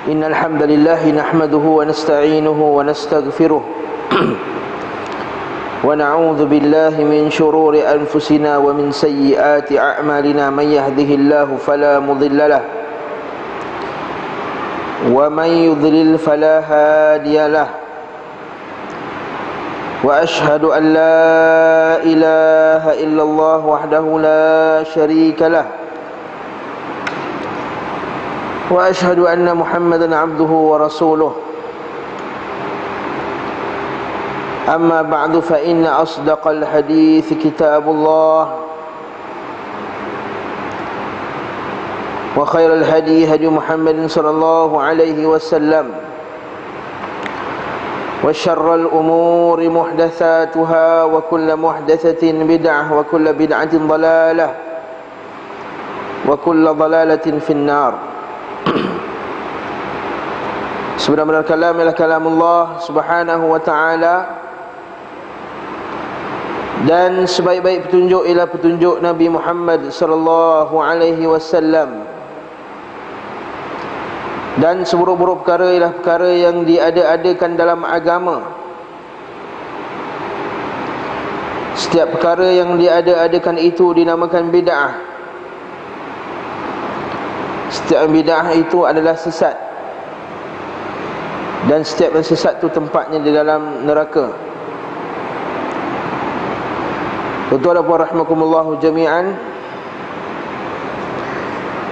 إن الحمد لله نحمده ونستعينه ونستغفره ونعوذ بالله من شرور أنفسنا ومن سيئات أعمالنا من يهده الله فلا مضل له ومن يضلل فلا هادي له وأشهد أن لا إله إلا الله وحده لا شريك له وأشهد أن محمدا عبده ورسوله أما بعد فإن أصدق الحديث كتاب الله وخير الهدي هدي محمد صلى الله عليه وسلم وشر الأمور محدثاتها وكل محدثة بدعة وكل بدعة ضلالة وكل ضلالة في النار. Sebenar-benar kalam ialah kalamullah subhanahu wa ta'ala, dan sebaik-baik petunjuk ialah petunjuk Nabi Muhammad sallallahu alaihi wasallam, dan seburuk-buruk perkara ialah perkara yang diada-adakan dalam agama. Setiap perkara yang diada-adakan itu dinamakan bid'ah. Setiap bid'ah itu adalah sesat, dan setiap yang sesat itu tempatnya di dalam neraka. Tuan-tuan dan puan rahimakumullahu jami'an,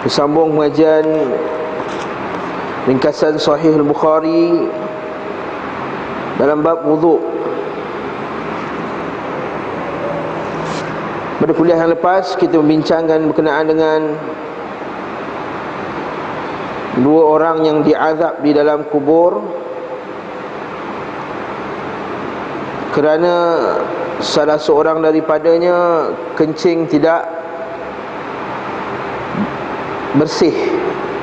bersambung pengajian ringkasan Sahih Al-Bukhari dalam bab wuduk. Pada kuliah yang lepas kita membincangkan berkenaan dengan dua orang yang diazab di dalam kubur kerana salah seorang daripadanya kencing tidak bersih.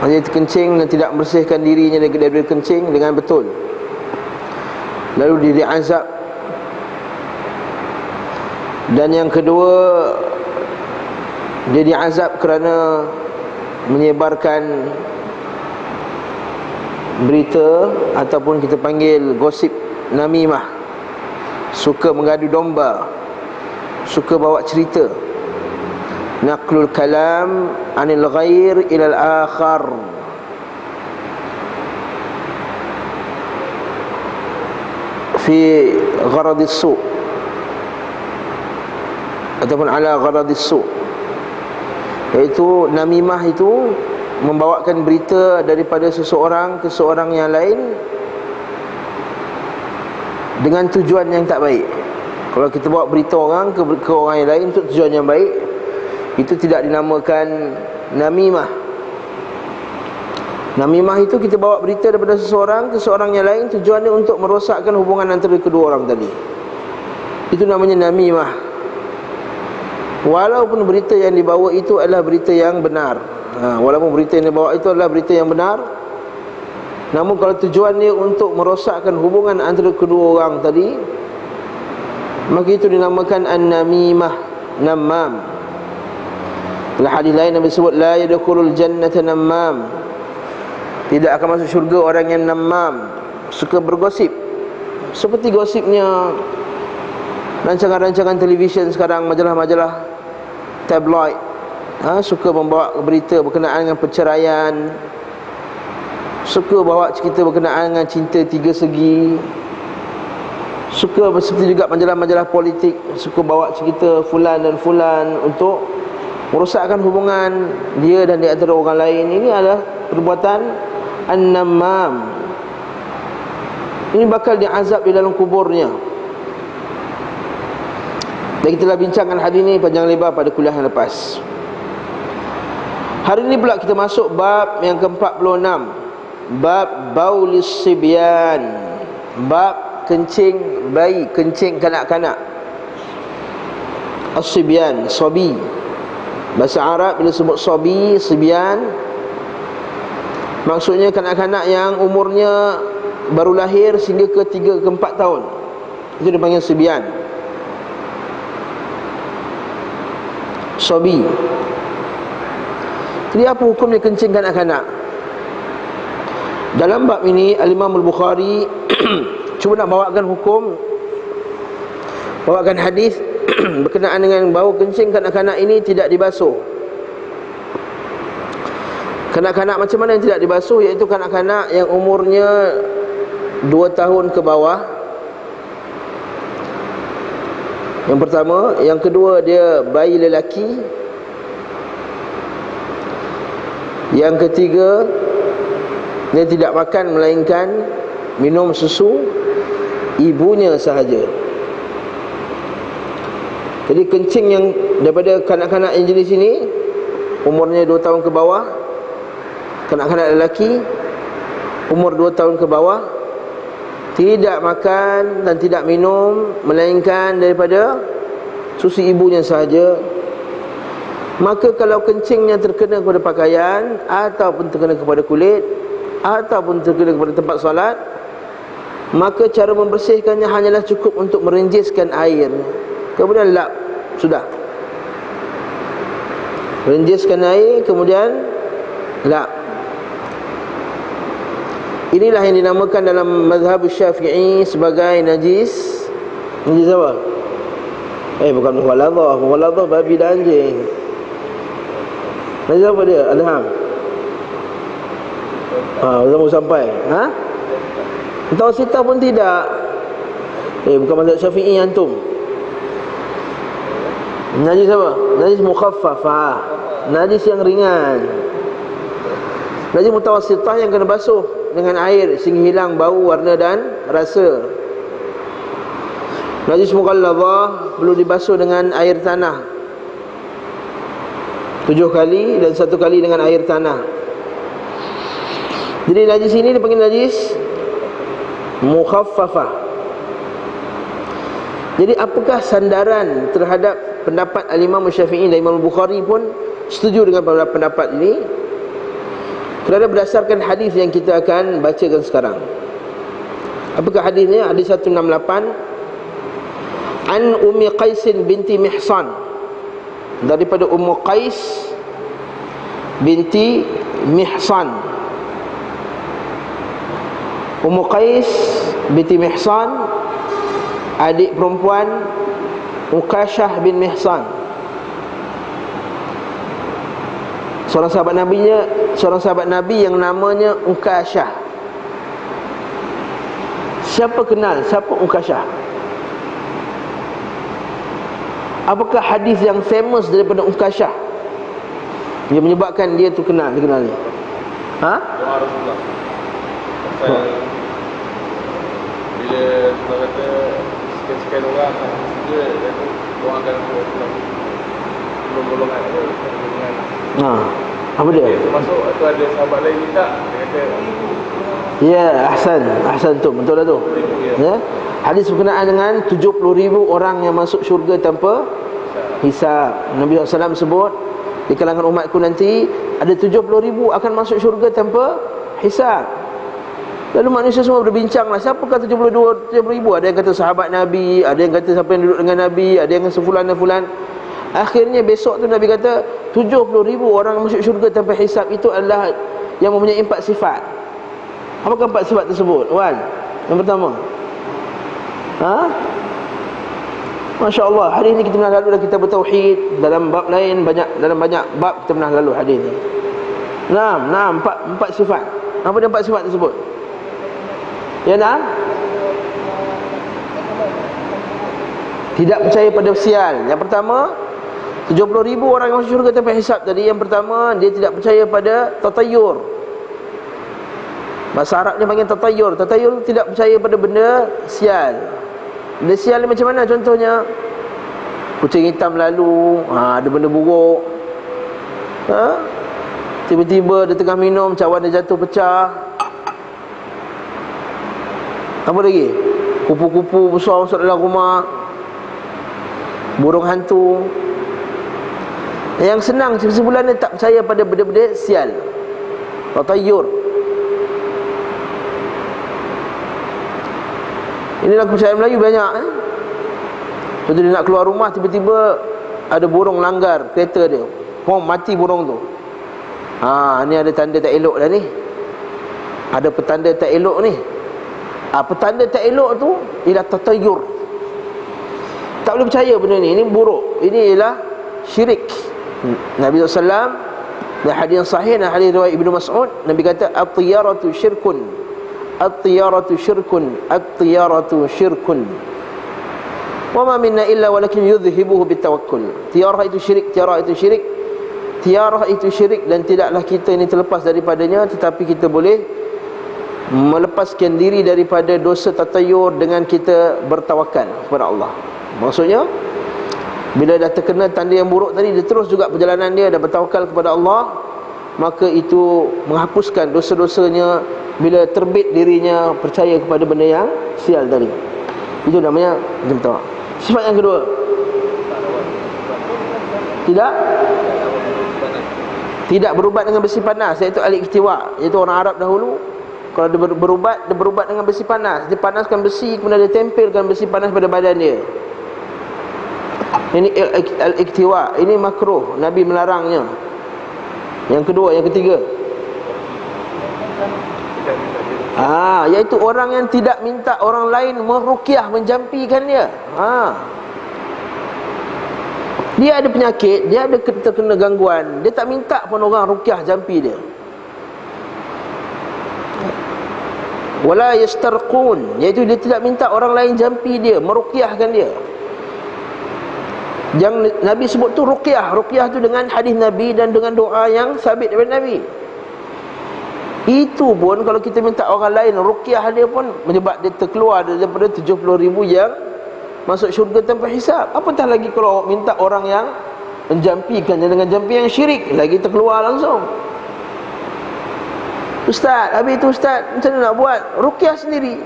Maksudnya kencing dan tidak bersihkan dirinya daripada kencing dengan betul, lalu dia diazab. Dan yang kedua, dia diazab kerana menyebarkan berita ataupun kita panggil gosip namimah, suka mengadu domba, suka bawa cerita, naqlul kalam anil ghair ilal akhar. Fi gharadis su' ataupun ala gharadis su', iaitu namimah itu membawakan berita daripada seseorang ke seorang yang lain dengan tujuan yang tak baik. Kalau kita bawa berita orang ke orang yang lain untuk tujuan yang baik, itu tidak dinamakan namimah. Namimah itu kita bawa berita daripada seseorang ke seorang yang lain, tujuannya untuk merosakkan hubungan antara kedua orang tadi. Itu namanya namimah, walaupun berita yang dibawa itu adalah berita yang benar. Walaupun berita yang dibawa itu adalah berita yang benar, namun kalau tujuannya untuk merosakkan hubungan antara kedua orang tadi, maka itu dinamakan an-namimah, namam. Dalam hadis lain Nabi sebut la yadkhulul jannata namam, tidak akan masuk syurga orang yang namam, suka bergosip. Seperti gosipnya rancangan-rancangan televisyen sekarang, majalah-majalah tabloid, suka membawa berita berkenaan dengan perceraian, suka bawa cerita berkenaan dengan cinta tiga segi, suka seperti juga majalah-majalah politik, suka bawa cerita fulan dan fulan untuk merosakkan hubungan dia dan di antara orang lain. Ini adalah perbuatan an-namam. Ini bakal diazab di dalam kuburnya. Dan kita telah bincangkan hadis ini panjang lebar pada kuliah yang lepas. Hari ini pula kita masuk bab yang ke-46, bab baulis sibyan, bab kencing bayi, kencing kanak-kanak. As-sibyan, sabi. Bahasa Arab bila sebut sabi, sibyan, maksudnya kanak-kanak yang umurnya baru lahir sehingga ke 3 ke 4 tahun. Itu dipanggil sibyan, sabi. Jadi apa hukumnya kencing kanak-kanak? Dalam bab ini Al-Imam Al-Bukhari cuba nak bawakan hukum, bawakan hadis berkenaan dengan bau kencing kanak-kanak ini tidak dibasuh. Kanak-kanak macam mana yang tidak dibasuh? Iaitu kanak-kanak yang umurnya 2 tahun ke bawah. Yang pertama. Yang kedua, dia bayi lelaki. Yang ketiga, dia tidak makan melainkan minum susu ibunya sahaja. Jadi kencing yang daripada kanak-kanak yang jenis ini, umurnya 2 tahun ke bawah, kanak-kanak lelaki umur 2 tahun ke bawah, tidak makan dan tidak minum melainkan daripada susu ibunya sahaja. Maka kalau kencingnya terkena kepada pakaian, ataupun terkena kepada kulit, ataupun terkena kepada tempat solat, maka cara membersihkannya hanyalah cukup untuk merenjiskan air, kemudian lap, sudah. Renjiskan air, kemudian lap. Inilah yang dinamakan dalam mazhab Syafi'i sebagai najis. Najis apa? Bukan mughaladah. Mughaladah babi dan anjing. Najis apa dia? Alham. Dah mau sampai. Mutawasitah pun tidak. Bukan mazhab Syafi'i antum. Najis apa? Najis mukhaffafah. Najis yang ringan. Najis mutawasitah yang kena basuh dengan air sehingga hilang bau, warna dan rasa. Najis mughalladhah perlu dibasuh dengan air tanah 7 kali dan 1 kali dengan air tanah. Jadi najis ini dipanggil najis mukhaffafah. Jadi apakah sandaran terhadap pendapat Al-Imam Syafi'i dan Imam Bukhari pun setuju dengan pendapat ini? Kerana berdasarkan hadis yang kita akan bacakan sekarang. Apakah hadisnya? Hadis 168. An Ummi Qais binti Mihsan, daripada Ummu Qais binti Mihsan. Ummu Qais binti Mihsan, adik perempuan Ukashah bin Mihsan, seorang sahabat Nabi yang namanya Ukashah. Siapa kenal siapa Ukashah? Apakah hadis yang famous daripada Ukashah yang menyebabkan dia tu dikenal ni? Rasulullah. Bila kita kata sekian-sekian orang dia doakan golongan apa dia? Termasuk atau ada sahabat lain minta, dia kata ya, ahsan tu, betul lah tu. Ya. Hadis berkenaan dengan 70,000 orang yang masuk syurga tanpa hisab. Nabi SAW sebut di kalangan umatku nanti ada 70,000 akan masuk syurga tanpa hisab. Lalu manusia semua berbincanglah, siapakah 70,000? Ada yang kata sahabat Nabi, ada yang kata siapa yang duduk dengan Nabi, ada yang sefulan dan fulan. Akhirnya besok tu Nabi kata 70,000 orang masuk syurga tanpa hisab. Itu adalah yang mempunyai 4 sifat. Apakah 4 sifat tersebut? Wan, yang pertama, Masya Allah, hari ini kita pernah lalu dah kita bertauhid. Dalam bab lain dalam banyak bab kita pernah lalu hadis ni. 4 sifat. Apa dia 4 sifat tersebut? Ya, tidak percaya pada sial. Yang pertama, 70,000 orang yang masuk syurga tanpa hisab tadi. Yang pertama, dia tidak percaya pada tatayur. Bahasa Arab ni panggil tatayur. Tatayur tidak percaya pada benda sial. Benda sial ni macam mana? Contohnya, kucing hitam lalu, ada benda buruk, tiba-tiba dia tengah minum, cawan dia jatuh pecah. Apa lagi? Kupu-kupu besar masuk dalam rumah, burung hantu. Yang senang sebulan ni tak percaya pada benda-benda sial, tatayur. Inilah kepercayaan Melayu banyak. Contoh dia nak keluar rumah, tiba-tiba ada burung langgar kereta dia, mati burung tu. Ni ada tanda tak elok dah ni. Ada petanda tak elok ni. Petanda tak elok tu ialah tatayur. Tak boleh percaya benda ni. Ini buruk. Ini ialah syirik. Nabi SAW dalam hadis yang sahih, dalam hadis riwayat Ibnu Mas'ud, Nabi kata at-tiyaratu syirkun, at-tiyaratu syirkun, at-tiyaratu syirkun, wa ma minna illa walakin yudhibuhu bitawakkul. Tiarah itu syirik, tiarah itu syirik, tiarah itu syirik, dan tidaklah kita ini terlepas daripadanya, tetapi kita boleh melepaskan diri daripada dosa tatayur dengan kita bertawakal kepada Allah. Maksudnya bila dah terkena tanda yang buruk tadi, dia terus juga perjalanan dia, dah bertawakal kepada Allah, maka itu menghapuskan dosa-dosanya bila terbit dirinya percaya kepada benda yang sial tadi. Itu namanya macam. Sifat yang kedua, tidak berubat dengan besi panas, iaitu al-iktiwa, iaitu orang Arab dahulu kalau dia berubat dengan besi panas. Dia panaskan besi, kemudian dia tempelkan besi panas pada badan dia. Ini al-iktiwa, ini makruh, Nabi melarangnya. Yang kedua, yang ketiga, iaitu orang yang tidak minta orang lain meruqyah, menjampikan dia. Dia ada penyakit, dia ada terkena gangguan, dia tak minta pun orang ruqyah jampi dia. Wala yastarqun, iaitu dia tidak minta orang lain jampi dia, meruqyahkan dia. Yang Nabi sebut tu ruqyah. Ruqyah tu dengan hadis Nabi dan dengan doa yang sabit daripada Nabi. Itu pun kalau kita minta orang lain ruqyah dia pun menyebab dia terkeluar daripada 70,000 yang masuk syurga tanpa hisab. Apatah lagi kalau minta orang yang menjampikannya dengan jampi yang syirik, lagi terkeluar langsung. Ustaz, habis itu Ustaz, macam mana nak buat? Ruqyah sendiri.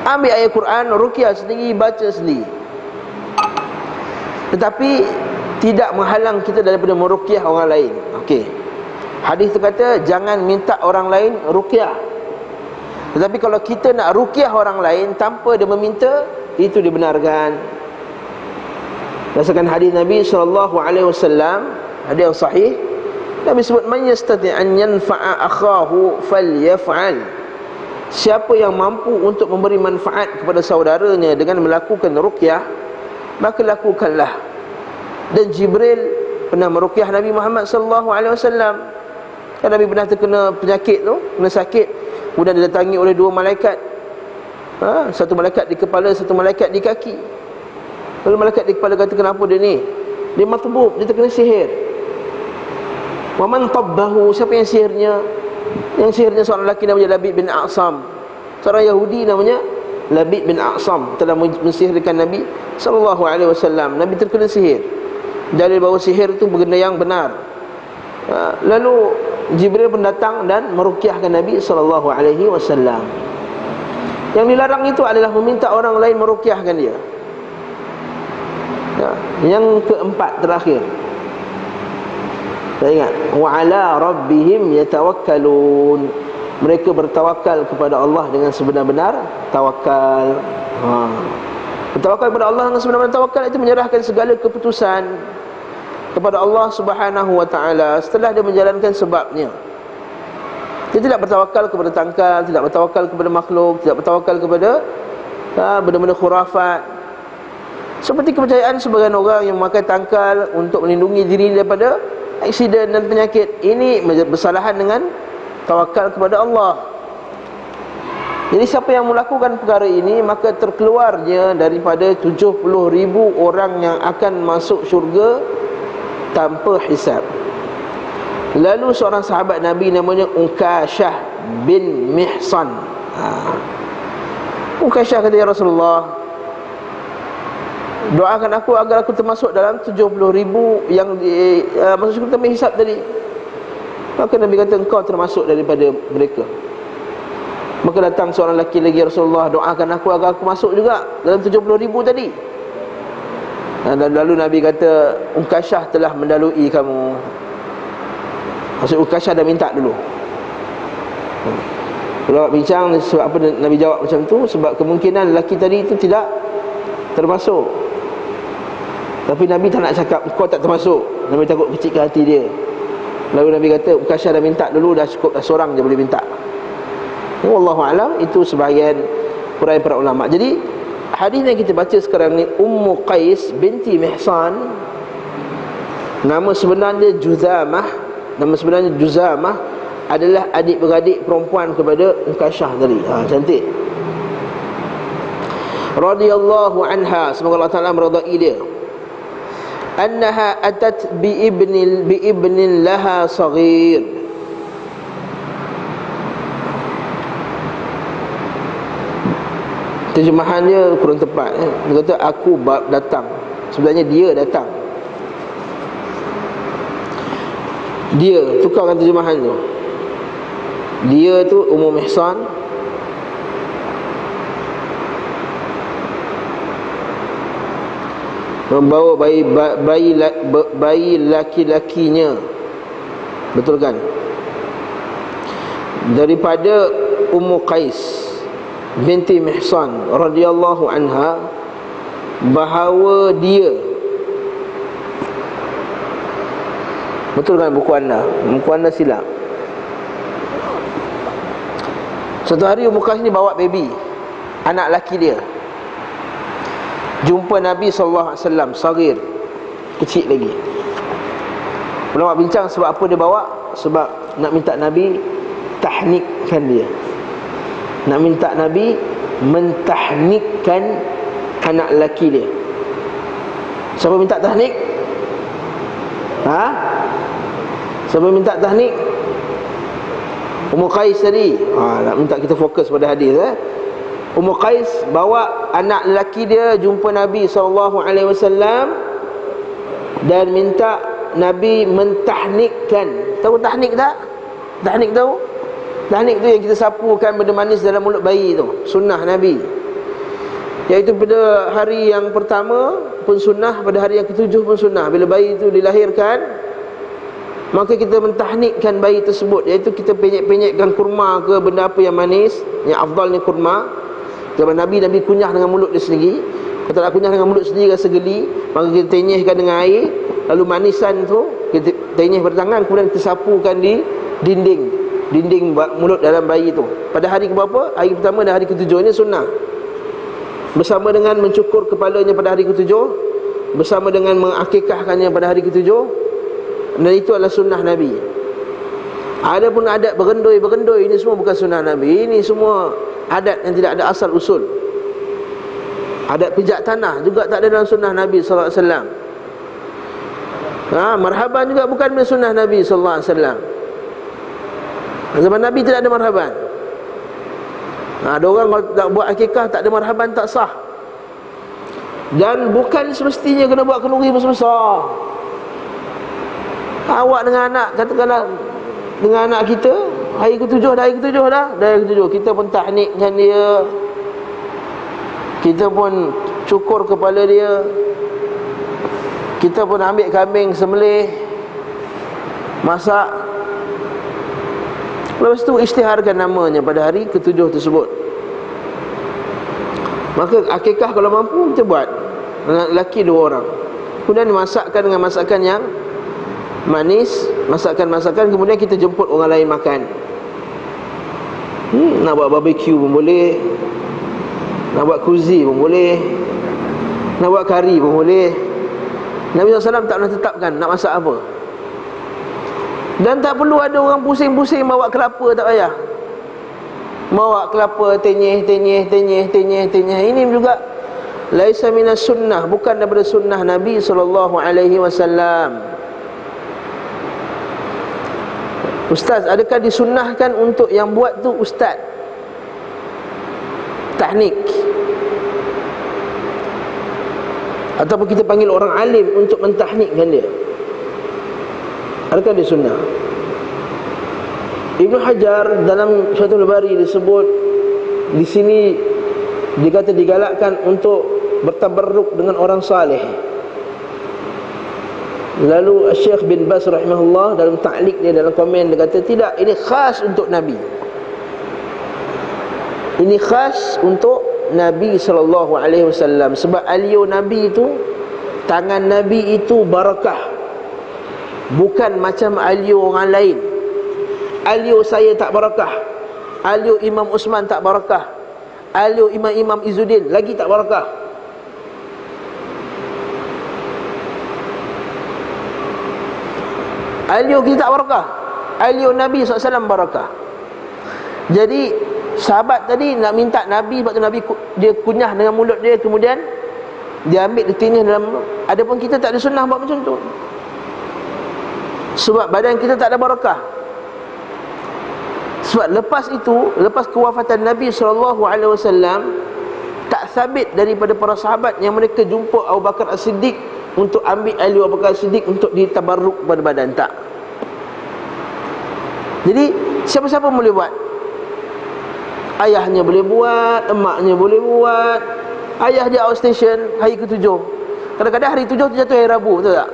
Ambil ayat Quran, ruqyah sendiri, baca sendiri. Tetapi tidak menghalang kita daripada meruqyah orang lain. Okey. Hadis tu kata jangan minta orang lain ruqyah. Tetapi kalau kita nak ruqyah orang lain tanpa dia meminta, itu dibenarkan. Berdasarkan hadis Nabi SAW, hadis yang sahih, Nabi sebut man yastati' an yanfa'a akhahu falyaf'al. Siapa yang mampu untuk memberi manfaat kepada saudaranya dengan melakukan ruqyah, maka lakukanlah. Dan Jibril pernah meruqyah Nabi Muhammad SAW. Kan Nabi pernah terkena penyakit tu, kena sakit, kemudian didatangi oleh dua malaikat. Satu malaikat di kepala, satu malaikat di kaki. Lalu malaikat di kepala kata, kenapa dia ni? Dia matbub, dia terkena sihir. Wa man tabbahu, siapa yang sihirnya? Yang sihirnya seorang lelaki namanya Labid bin A'sam, seorang Yahudi namanya Labid bin A'sam, telah mensihirkan Nabi SAW. Nabi terkena sihir. Dalil bahawa sihir itu benda yang benar. Lalu Jibril pun datang dan meruqyahkan Nabi SAW. Yang dilarang itu adalah meminta orang lain meruqyahkan dia. Yang keempat, terakhir, saya ingat, wa ala rabbihim yatawakkalun. Mereka bertawakal kepada Allah dengan sebenar-benar tawakal. Bertawakal kepada Allah dengan sebenar-benar tawakal itu menyerahkan segala keputusan kepada Allah Subhanahu wa ta'ala setelah dia menjalankan sebabnya. Dia tidak bertawakal kepada tangkal, tidak bertawakal kepada makhluk, tidak bertawakal kepada benda-benda khurafat. Seperti kepercayaan sebagian orang yang memakai tangkal untuk melindungi diri daripada aksiden dan penyakit. Ini bersalahan dengan tawakal kepada Allah. Jadi siapa yang melakukan perkara ini, maka terkeluarnya daripada 70,000 orang yang akan masuk syurga tanpa hisab. Lalu seorang sahabat Nabi namanya Unkashah bin Mihsan. Unkashah kata, ya Rasulullah, doakan aku agar aku termasuk dalam 70,000 yang masuk syurga tanpa hisab tadi. Maka Nabi kata, engkau termasuk daripada mereka. Maka datang seorang lelaki lagi, Rasulullah, doakan aku agar aku masuk juga dalam 70,000 tadi. Lalu Nabi kata, Unkashah telah mendalui kamu. Maksud Unkashah dah minta dulu. Kalau bincang sebab apa Nabi jawab macam tu, sebab kemungkinan lelaki tadi itu tidak termasuk. Tapi Nabi tak nak cakap kau tak termasuk. Nabi takut kecilkan hati dia. Lalu Nabi kata Ukashah dah minta dulu, dah cukup, dah seorang je boleh minta. Wallahu alam, itu sebahagian huraian para ulama. Jadi hadis yang kita baca sekarang ni, Ummu Qais binti Mihsan, nama sebenarnya Juzamah. Nama sebenarnya Juzamah adalah adik-beradik perempuan kepada Ukashah tadi. Cantik. Radhiyallahu anha, semoga Allah Ta'ala meridai dia. Annaha atat bi ibnin laha saghir. Terjemahannya kurang tepat. Dia kata aku datang. Sebenarnya dia datang. Dia, tukarkan terjemahan tu. Dia tu Ummu Mihsan. Membawa bayi laki-lakinya. Betul kan? Daripada Ummu Qais binti Mihsan radhiyallahu anha, bahawa dia, betul kan buku anda? Buku anda silap. Satu hari Ummu Qais ni bawa baby, anak laki dia, jumpa Nabi SAW, saghir, kecil lagi. Ulama bincang sebab apa dia bawa. Sebab nak minta Nabi tahnikkan dia, nak minta Nabi mentahnikkan anak lelaki dia. Siapa minta tahnik? Siapa minta tahnik? Ummu Qais tadi. Nak minta kita fokus pada hadis. Ummu Qais bawa anak lelaki dia jumpa Nabi SAW dan minta Nabi mentahnikkan. Tahu tahnik tak? Tahnik tahu? Tahnik tu yang kita sapukan benda manis dalam mulut bayi tu, sunnah Nabi. Iaitu pada hari yang pertama pun sunnah, pada hari yang ketujuh pun sunnah. Bila bayi itu dilahirkan, maka kita mentahnikkan bayi tersebut. Iaitu kita penyek-penyekkan kurma ke benda apa yang manis. Yang afdalnya kurma. Zaman Nabi kunyah dengan mulut dia sendiri. Kalau tak kunyah dengan mulut sendiri rasa geli, maka kita tenyihkan dengan air. Lalu manisan tu kita tenyih bertangan, kemudian kita sapukan di dinding mulut dalam bayi tu. Pada hari keberapa? Hari pertama dan hari ketujuh. Ini sunnah. Bersama dengan mencukur kepalanya pada hari ketujuh, bersama dengan mengakikahkannya pada hari ketujuh. Dan itu adalah sunnah Nabi. Ada pun adat bergendoi, ini semua bukan sunnah Nabi. Ini semua adat yang tidak ada asal usul. Adat pijak tanah juga tak ada dalam sunnah Nabi SAW. Marhaban juga bukan dalam sunnah Nabi SAW. Zaman Nabi tidak ada marhaban. Ada orang kalau tak buat akikah, tak ada marhaban, tak sah. Dan bukan semestinya kena buat kenduri besar-besar. Awak dengan anak, katakanlah dengan anak kita, hari ketujuh dah, kita pun tahnikkan dia, kita pun cukur kepala dia, kita pun ambil kambing sembelih, masak. Lepas tu isytiharkan namanya pada hari ketujuh tersebut. Maka akikah kalau mampu kita buat, anak lelaki 2 orang. Kemudian dimasakkan dengan masakan yang manis, masakan-masakan, kemudian kita jemput orang lain makan. Nak buat barbecue pun boleh, nak buat kuzi pun boleh, nak buat kari pun boleh. Nabi SAW tak pernah tetapkan nak masak apa. Dan tak perlu ada orang pusing-pusing bawa kelapa, tak payah. Bawa kelapa tenyih. Ini juga laisa minas sunnah, bukan daripada sunnah Nabi SAW. Ustaz, adakah disunnahkan untuk yang buat tu ustaz? Tahnik. Ataupun kita panggil orang alim untuk mentahnikkan dia. Adakah dia sunnah? Ibnu Hajar dalam Fathul Bari disebut di sini, dikata digalakkan untuk bertabarruk dengan orang saleh. Lalu Syekh bin Baz rahimahullah dalam ta'liq dia, dalam komen dia kata tidak, ini khas untuk Nabi. Ini khas untuk Nabi SAW. Sebab aliyah Nabi itu, tangan Nabi itu barakah. Bukan macam alio orang lain. Alio saya tak barakah, alio Imam Usman tak barakah, alio Imam Izzuddin lagi tak barakah. Alio kita tak barakah, alio Nabi SAW barakah. Jadi sahabat tadi nak minta Nabi, sebab tu Nabi dia kunyah dengan mulut dia, kemudian dia ambil letinnya dalam. Adapun kita tak ada sunnah buat macam tu, sebab badan kita tak ada barakah. Sebab lepas itu, lepas kewafatan Nabi SAW, tak sabit daripada para sahabat yang mereka jumpa Abu Bakar As-Siddiq untuk ambil alio Abu Bakar As-Siddiq untuk ditabarruk pada badan. Tak. Jadi siapa-siapa boleh buat. Ayahnya boleh buat, emaknya boleh buat. Ayah dia outstation hari ke-7. Kadang-kadang hari 7 tu jatuh hari Rabu, betul tak?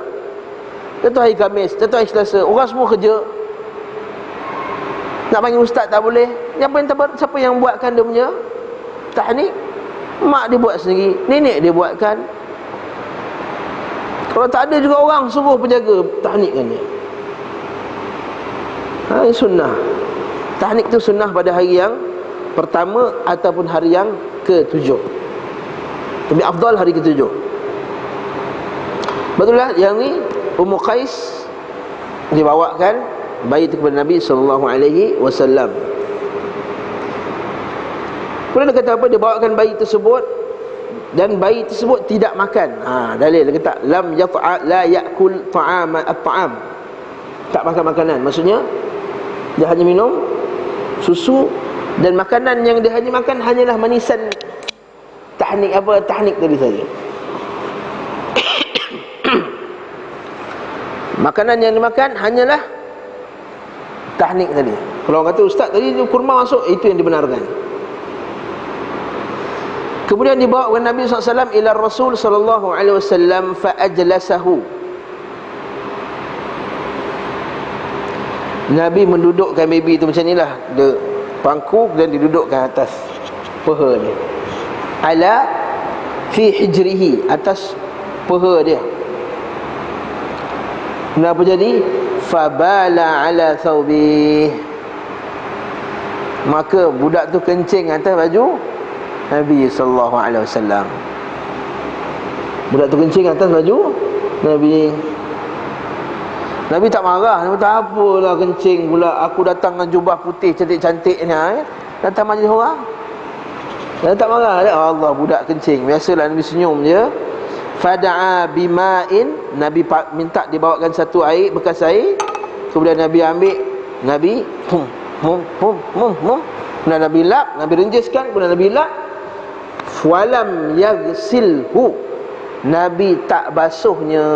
Jatuh hari Khamis, jatuh hari Selasa. Orang semua kerja. Nak panggil ustaz tak boleh. Siapa yang buatkan dia punya tahnik? Mak dia buat sendiri, nenek dia buatkan. Kalau tak ada juga orang suruh penjaga tahnikkan dia. Ini sunnah. Tahnik tu sunnah pada hari yang pertama ataupun hari yang ke-7. Lebih afdal hari ke-7. Betul lah, yang ni Ummu Qais dibawakan bayi itu kepada Nabi SAW. Kemudian dia kata apa? Dia bawakan bayi tersebut, dan bayi tersebut tidak makan. Dalil dia kata lam la yakul ta'am at-ta'am. Tak makan makanan. Maksudnya dia hanya minum susu, dan makanan yang dia hanya makan hanyalah manisan tahnik tadi saja. Makanan yang dimakan hanyalah tahnik tadi. Kalau orang kata ustaz tadi kurma masuk, itu yang dibenarkan. Kemudian dibawa oleh Nabi SAW ila Rasul SAW fa ajlasahu. Nabi mendudukkan baby itu macam inilah, dia pangku dan didudukkan atas peha dia, ala fi hijrihi, atas peha dia. Kenapa jadi? Fabala ala thawbih, maka budak tu kencing atas baju Nabi SAW. Budak tu kencing atas baju Nabi. Nabi tak marah. Nabi tak apalah kencing pula, aku datang dengan jubah putih cantik-cantik ni, datang majlis orang. Nabi tak marah. Allah, budak kencing. Biasalah Nabi senyum je. Fada'a bima'in, Nabi minta dibawakan satu air, bekas air. Kemudian Nabi ambil, Nabi kemudian Nabi lap, Nabi renjiskan, kemudian Nabi lap. Walam yaghsilhu, Nabi tak basuhnya.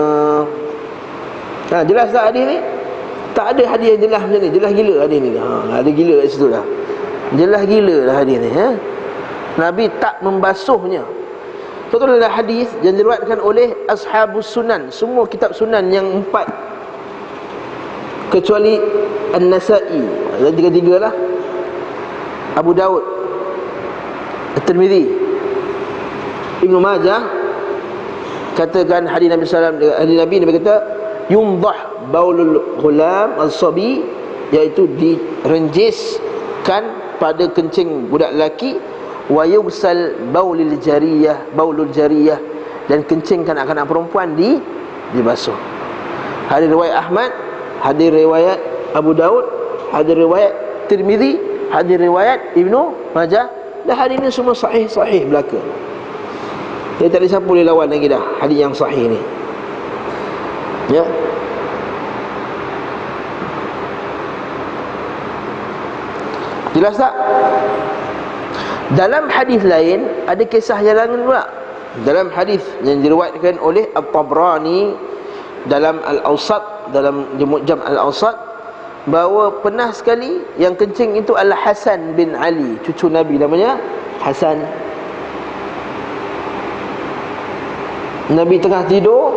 Jelas tak hadis ni? Tak ada hadis yang jelas macam ni. Jelas gila hadis ni. Ada gila kat situ dah. Jelas gila lah hadis ni. Nabi tak membasuhnya. Itu adalah hadis yang diriwayatkan oleh Ashabus Sunan, semua kitab sunan yang 4 kecuali An-Nasa'i, dan tiga-tiga lah, Abu Daud, At-Tirmidzi, Ibnu Majah. Katakan hadis Nabi SAW, hadis Nabi kata yumdah baulul ghulam as-sabi, iaitu direnjiskan pada kencing budak lelaki. Wa yugsal baulul jariyah, dan kencing kanak-kanak perempuan dibasuh. Hadis riwayat Ahmad, hadis riwayat Abu Daud, hadis riwayat Tirmidzi, hadis riwayat Ibnu Majah. Dan hadis ini semua sahih belaka. Dia tak ada siapa boleh lawan lagi dah hadis yang sahih ni. Ya. Jelas tak? Dalam hadis lain ada kisah yang lain pula. Dalam hadis yang diriwayatkan oleh At-Tabrani dalam Al-Awsat, dalam Mu'jam Al-Awsat, bahawa pernah sekali yang kencing itu adalah Hasan bin Ali, cucu Nabi, namanya Hasan. Nabi tengah tidur,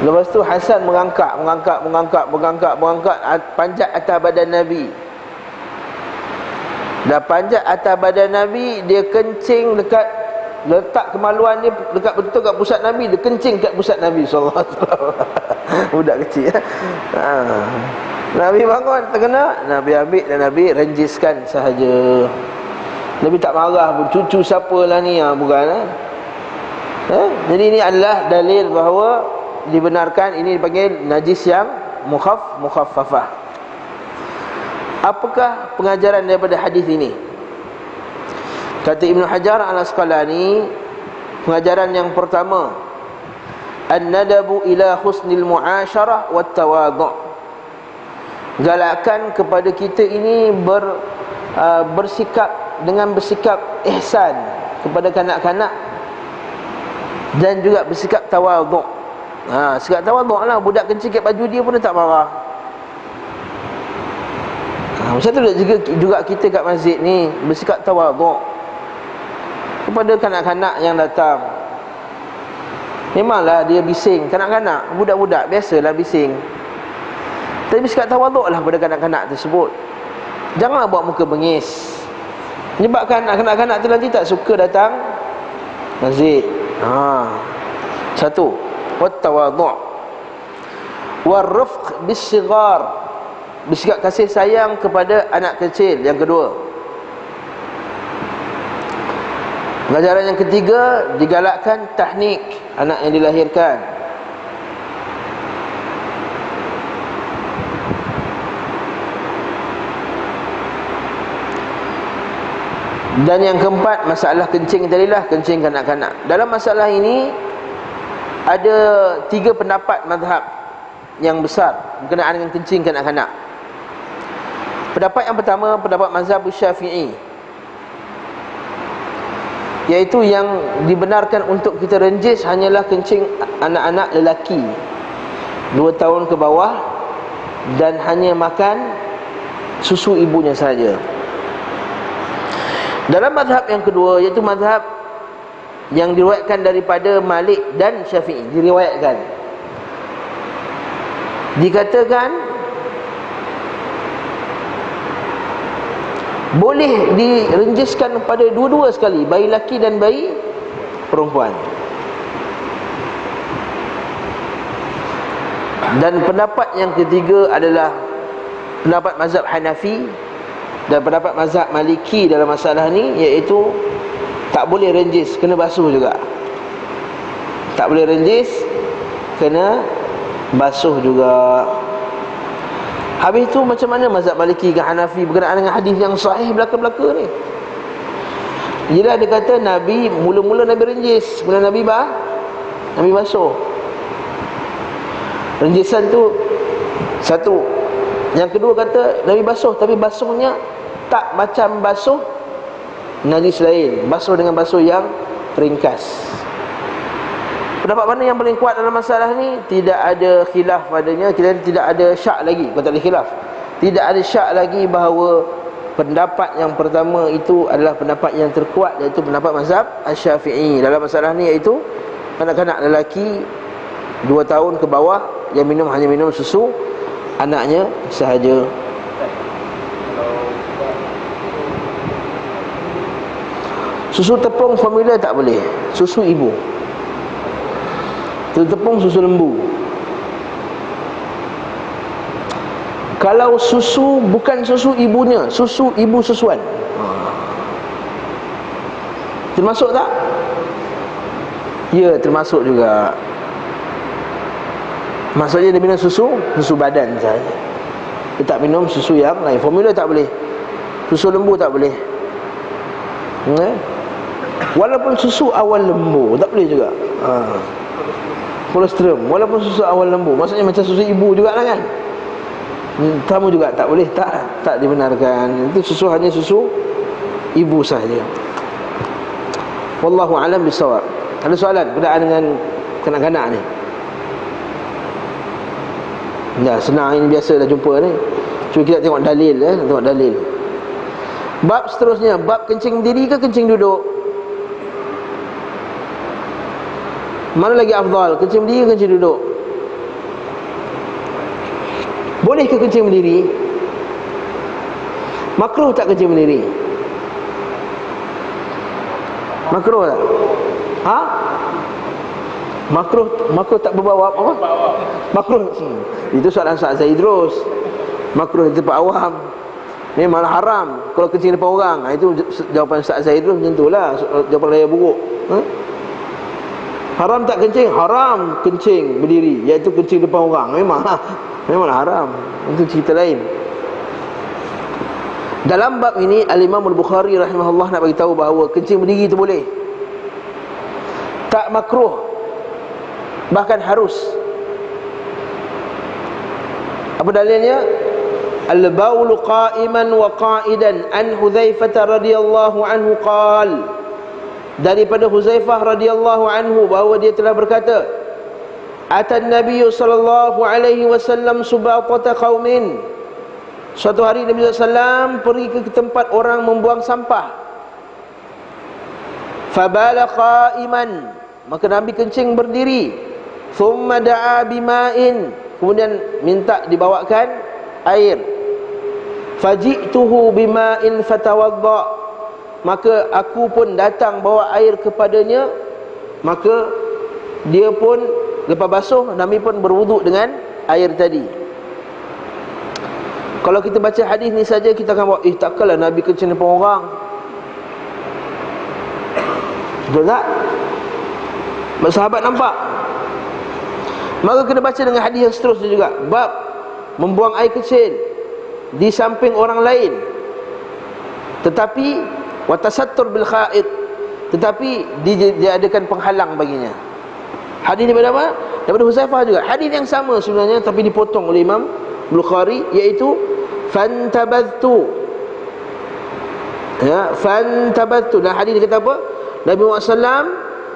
lepas tu Hasan mengangkat panjat atas badan Nabi. Dah panjat atas badan Nabi, dia kencing letak kemaluan dia dekat betul kat pusat Nabi, dia kencing kat pusat Nabi SAW. Budak kecil. Nabi bangun terkena, Nabi ambil dan Nabi renjiskan sahaja. Nabi tak marah pun, cucu siapalah ni, bukan. Jadi ini adalah dalil bahawa dibenarkan, ini dipanggil najis yang mukhaffafah. Apakah pengajaran daripada hadis ini? Kata Ibn Hajar Al-Asqalani, pengajaran yang pertama, an-nadabu ila husnil mu'asyarah wat tawadhu'. Galakan kepada kita ini bersikap ihsan kepada kanak-kanak dan juga bersikap tawadhu'. Sikap tawadhu' lah. Budak kencing kat baju dia pun dia tak marah. Macam tu juga kita kat masjid ni bersikap tawadhu' kepada kanak-kanak yang datang. Memanglah dia bising, kanak-kanak, budak-budak biasalah bising. Tapi bersikap tawadhu' lah pada kanak-kanak tersebut. Janganlah buat muka bengis, menyebabkan kanak-kanak tu nanti tak suka datang masjid. Satu, wat tawadhu'. Warifq bis-sighar, bersikap kasih sayang kepada anak kecil. Yang kedua, pelajaran yang ketiga, digalakkan tahnik anak yang dilahirkan. Dan yang keempat, masalah kencing tadilah, kencing kanak-kanak. Dalam masalah ini ada 3 pendapat mazhab yang besar berkenaan dengan kencing kanak-kanak. Pendapat yang pertama, pendapat mazhab Syafi'i, iaitu yang dibenarkan untuk kita renjis hanyalah kencing anak-anak lelaki 2 tahun ke bawah dan hanya makan susu ibunya saja. Dalam mazhab yang kedua, iaitu mazhab yang diriwayatkan daripada Malik dan Syafi'i, dikatakan boleh direnjiskan pada dua-dua sekali, bayi lelaki dan bayi perempuan. Dan pendapat yang ketiga adalah pendapat mazhab Hanafi dan pendapat mazhab Maliki dalam masalah ni, iaitu tak boleh renjis, kena basuh juga. Tak boleh renjis, kena basuh juga. Habis tu macam mana mazhab Maliki ke Hanafi berkenaan dengan hadis yang sahih belaka-belaka ni? Bila dia kata Nabi, mula-mula Nabi renjis, kemudian Nabi basuh. Renjisan tu satu. Yang kedua kata Nabi basuh, tapi basuhnya tak macam basuh najis lain, basuh dengan basuh yang ringkas. Pendapat mana yang paling kuat dalam masalah ni? Tidak ada khilaf padanya, tidak ada syak lagi. Bukan tak ada khilaf, tidak ada syak lagi bahawa pendapat yang pertama itu adalah pendapat yang terkuat, iaitu pendapat mazhab Asy-Syafi'i dalam masalah ni, iaitu kanak-kanak lelaki 2 tahun ke bawah yang hanya minum susu anaknya sahaja. Susu tepung formula tak boleh, susu ibu. Susu tepung, susu lembu. Kalau susu bukan susu ibunya, susu ibu susuan, termasuk tak? Ya, termasuk juga. Maksudnya dia minum susu badan saja, dia tak minum susu yang lain. Formula tak boleh, susu lembu tak boleh. Walaupun susu awal lembu tak boleh juga. Kolostrum, walaupun susu awal lembu, maksudnya macam susu ibu juga lah kan. Tamu juga tak boleh, tak dibenarkan. Itu susu hanya susu ibu sahaja. Wallahu a'lam bissawab. Ada soalan berkaitan dengan kanak-kanak ni? Dah senang, ini biasa dah jumpa ni. Cuba kita tengok dalil, tengok dalil. Bab seterusnya, bab kencing berdiri ke kencing duduk? Mana lagi afdal, kencing berdiri ke kencing duduk? Boleh ke kencing berdiri? Makruh tak kencing berdiri? Makruh tak? Makruh tak berbawah apa? Makruh. Itu soalan Ustaz Zaidrus. Makruh di tempat awam. Ni malah haram kalau kencing depan orang. Itu jawapan Ustaz Zaidrus macam itulah, jawapan raya buruk. Haram tak kencing? Haram kencing berdiri, iaitu kencing depan orang. Memanglah haram. Itu cerita lain. Dalam bab ini Al-Imam Al-Bukhari rahimahullah nak bagi tahu bahawa kencing berdiri itu boleh. Tak makruh, bahkan harus. Apa dalilnya? Al-baulu qa'iman wa qa'idan an Hudzaifah radhiyallahu anhu qala, daripada Huzaifah radhiyallahu anhu bahawa dia telah berkata, atan Nabi sallallahu alaihi wasallam subaqata qaumin, suatu hari Nabi SAW pergi ke tempat orang membuang sampah. Fabala qa'iman, maka Nabi kencing berdiri. Thumma da'a bima'in, kemudian minta dibawakan air. Faji'tuhu bima'in fatawadda, maka aku pun datang bawa air kepadanya, maka dia pun lepas basuh, Nabi pun berwuduk dengan air tadi. Kalau kita baca hadis ni saja, kita akan bawa, takkanlah Nabi kencing depan orang. Betul tak? Sahabat nampak. Maka kena baca dengan hadis yang seterusnya juga. Bab membuang air kecil di samping orang lain, tetapi watasattur bil kha'id, tetapi diadakan penghalang baginya. Hadis daripada apa? Daripada Huzaifah juga. Hadis yang sama sebenarnya, tapi dipotong oleh Imam Bukhari, iaitu fantabadtu. Ya, fantabadtu. Dan hadis dia kata apa? Nabi Muhammad SAW,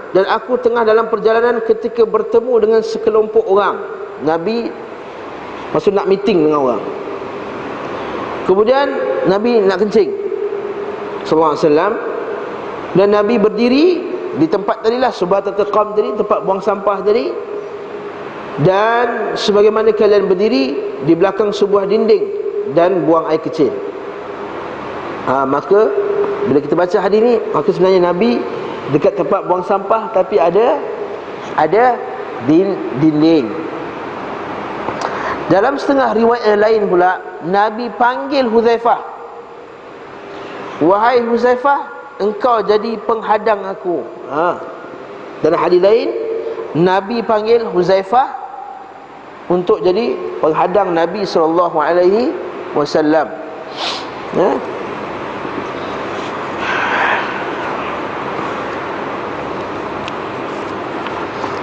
dan aku tengah dalam perjalanan ketika bertemu dengan sekelompok orang. Nabi maksud nak meeting dengan orang. Kemudian Nabi nak kencing sallallahu alaihi wasallam, dan Nabi berdiri di tempat tadilah, subatatul qam tadi, tempat buang sampah tadi. Dan sebagaimana kalian berdiri di belakang sebuah dinding dan buang air kecil. Maka bila kita baca hadis ni, maka sebenarnya Nabi dekat tempat buang sampah, tapi ada dinding. Dalam setengah riwayat yang lain pula, Nabi panggil Huzaifah, wahai Huzaifah, engkau jadi penghadang aku. Dalam hadis lain, Nabi panggil Huzaifah untuk jadi penghadang Nabi sallallahu alaihi wasallam.